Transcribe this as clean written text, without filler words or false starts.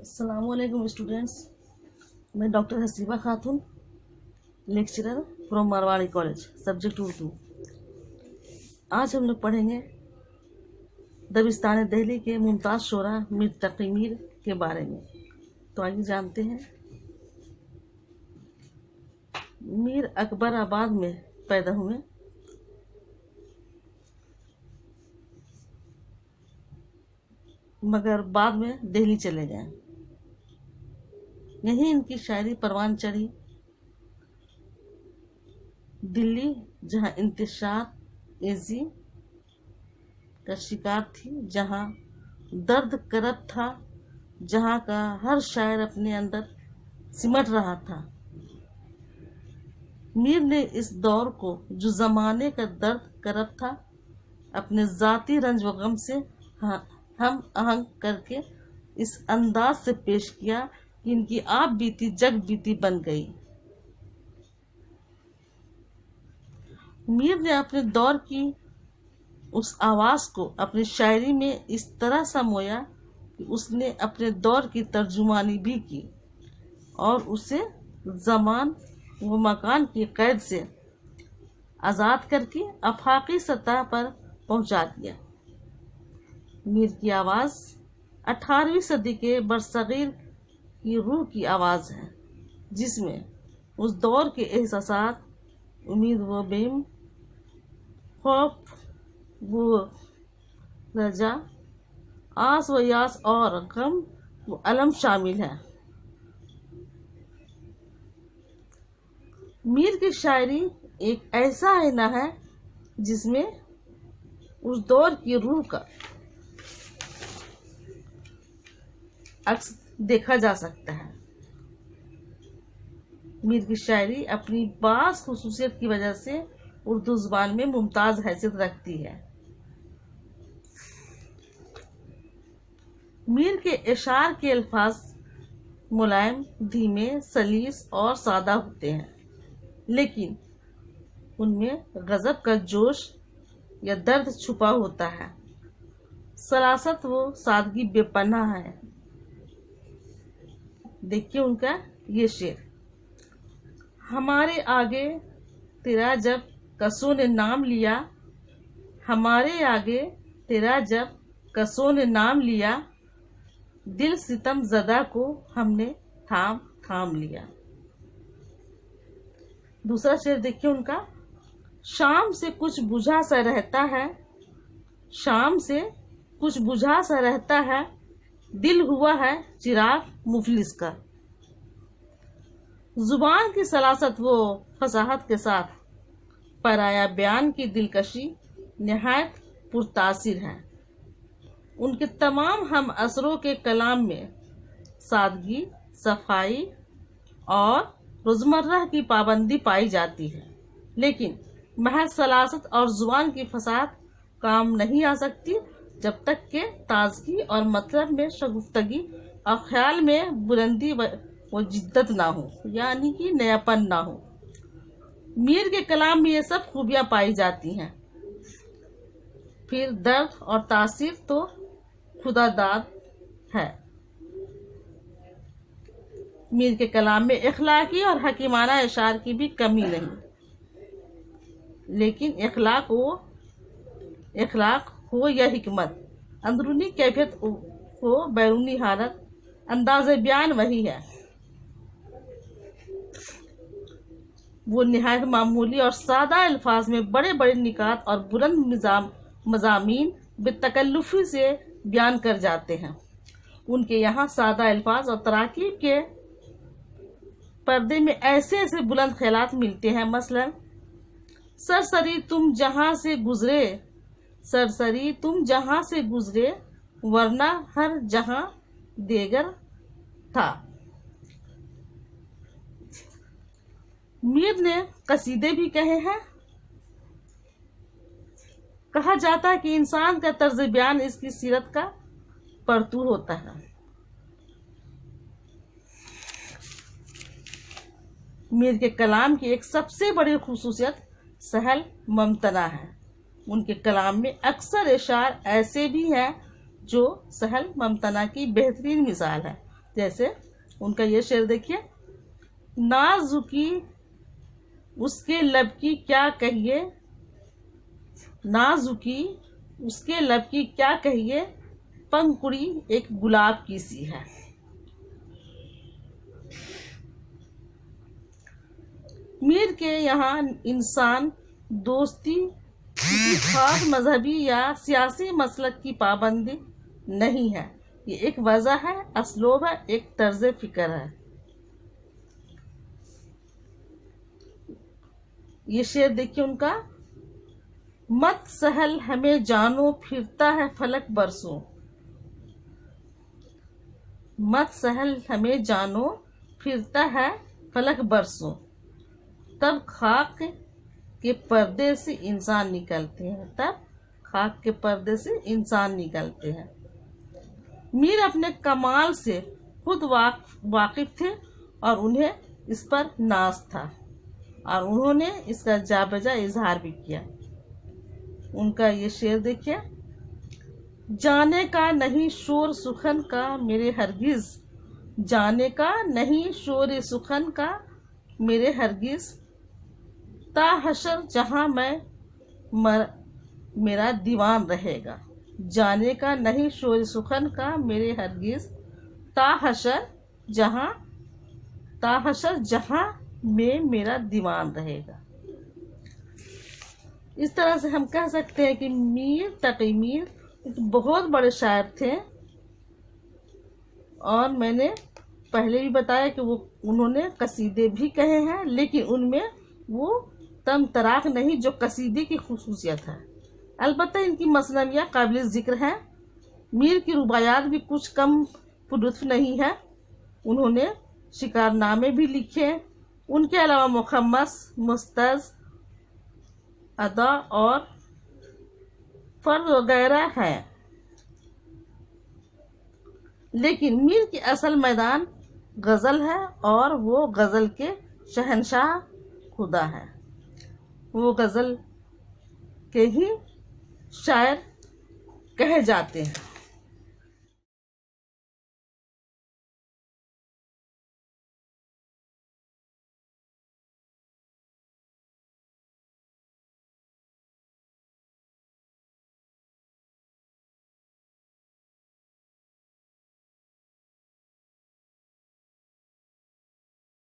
अस्सलाम वालेकुम स्टूडेंट्स। मैं doctor Haseeba Khatoon, lecturer from Marwari college, subject Urdu. आज हम लोग पढ़ेंगे दबिस्तान दिल्ली के मुमताज़ शोरा मीर तकी मीर के बारे में। तो आइए जानते हैं। मीर अकबर आबाद में पैदा हुए। मगर बाद में दिल्ली चले गए। यहीं इनकी शायरी परवान चढ़ी। दिल्ली जहाँ इंतशार एजी का शिकार थी, जहाँ दर्द करब था, जहाँ का हर शायर अपने अंदर सिमट रहा था। मीर ने इस दौर को, जो ज़माने का दर्द करब था, अपने ज़ाती रंज व गम से हम आहंग करके इस अंदाज से पेश किया कि इनकी आप बीती जग बीती बन गई। मीर ने अपने दौर की उस आवाज़ को अपनी शायरी में इस तरह समोया कि उसने अपने दौर की तर्जुमानी भी की और उसे ज़मान व मकान की कैद से आज़ाद करके आफाकी सतह पर पहुंचा दिया। मीर की आवाज़ 18वीं सदी के बरसगीर की रूह की आवाज़ है, जिसमें उस दौर के एहसासात, उम्मीद व बेम, खौफ व रजा, आस व यास और गम व अलम शामिल है। मीर की शायरी एक ऐसा आईना है जिसमें उस दौर की रूह का अक्स देखा जा सकता है। मीर की शायरी अपनी बास खुसूसियत की वजह से उर्दू ज़ुबान में मुमताज़ हैसियत रखती है। मीर के इशार के अल्फाज मुलायम, धीमे, सलीस और सादा होते हैं, लेकिन उनमें गज़ब का जोश या दर्द छुपा होता है। सलासत व सादगी बेपनाह है। देखिए उनका ये शेर। हमारे आगे तेरा जब कसों ने नाम लिया, हमारे आगे तेरा जब कसों ने नाम लिया, दिल सितम ज़दा को हमने थाम थाम लिया। दूसरा शेर देखिए उनका। शाम से कुछ बुझा सा रहता है, शाम से कुछ बुझा सा रहता है, दिल हुआ है चिराग मुफलिस का। जुबान की सलासत वो फसाहत के साथ पराया बयान की दिलकशी निहायत पुरतासिर है। उनके तमाम हम असरों के कलाम में सादगी, सफाई और रोज़मर्रा की पाबंदी पाई जाती है, लेकिन महज सलासत और जुबान की फसाहत काम नहीं आ सकती जब तक के ताजगी और मतलब में शगुफ्तगी और ख्याल में बुलंदी व जिद्दत ना हो, यानी कि नयापन ना हो। मीर के कलाम में ये सब खूबियां पाई जाती हैं। फिर दर्द और तासीर तो खुदादाद है। मीर के कलाम में इखलाकी और हकीमाना इशार की भी कमी नहीं, लेकिन इखलाक हो या हिकमत, अंदरूनी कैफियत हो बैरूनी हालत, अंदाज़े बयान वही है। वो निहायत मामूली और सादा अल्फाज में बड़े बड़े निकात और बुलंद मज़ामीन बेतकल्लुफ़ी से बयान कर जाते हैं। उनके यहाँ सादा अल्फाज और तराकीब के पर्दे में ऐसे ऐसे बुलंद ख्यालात मिलते हैं। मसलन, सरसरी तुम जहाँ से गुजरे, सरसरी तुम जहाँ से गुजरे, वरना हर जहाँ देगर था। मीर ने कसीदे भी कहे हैं। कहा जाता है कि इंसान का तर्ज बयान इसकी सीरत का परतूर होता है। मीर के कलाम की एक सबसे बड़ी खुसूसियत सहल ममतना है। उनके कलाम में अक्सर इशार ऐसे भी हैं जो सहल ममतना की बेहतरीन मिसाल है। جیسے ان کا یہ شعر دیکھیے، نازکی اس کے لب کی کیا کہیے، نازکی اس کے لب کی کیا کہیے، پنکھڑی ایک گلاب کی سی ہے۔ میر کے یہاں انسان دوستی کسی خاص مذہبی یا سیاسی مسلک کی پابندی نہیں ہے، یہ ایک وجہ ہے، اسلوب ہے، ایک طرز فکر ہے۔ یہ شعر دیکھیے ان کا، مت سہل ہمیں جانو پھرتا ہے فلک برسوں، مت سہل ہمیں جانو پھرتا ہے فلک برسوں، تب خاک کے پردے سے انسان نکلتے ہیں، تب خاک کے پردے سے انسان نکلتے ہیں۔ میر اپنے کمال سے خود واقف تھے اور انہیں اس پر ناز تھا، اور انہوں نے اس کا جا بجا اظہار بھی کیا۔ ان کا یہ شعر دیکھیے، جانے کا نہیں شور سخن کا میرے ہرگز، جانے کا نہیں شور سخن کا میرے ہرگز، تا حشر جہاں میں میرا دیوان رہے گا، جانے کا نہیں شور سخن کا میرے ہرگز، تا حشر جہاں میں میرا دیوان رہے گا۔ اس طرح سے ہم کہہ سکتے ہیں کہ میر تقی میر ایک بہت بڑے شاعر تھے، اور میں نے پہلے بھی بتایا کہ انہوں نے قصیدے بھی کہے ہیں، لیکن ان میں وہ تم تراک نہیں جو قصیدے کی خصوصیت ہے۔ البتہ ان کی مثنویاں قابل ذکر ہیں۔ میر کی رباعیات بھی کچھ کم پرلطف نہیں ہے، انہوں نے شکار نامے بھی لکھے، ان کے علاوہ مخمس، مستز، ادا اور فرد وغیرہ ہیں، لیکن میر کی اصل میدان غزل ہے، اور وہ غزل کے شہنشاہ خدا ہے، وہ غزل کے ہی شاعر کہے جاتے ہیں۔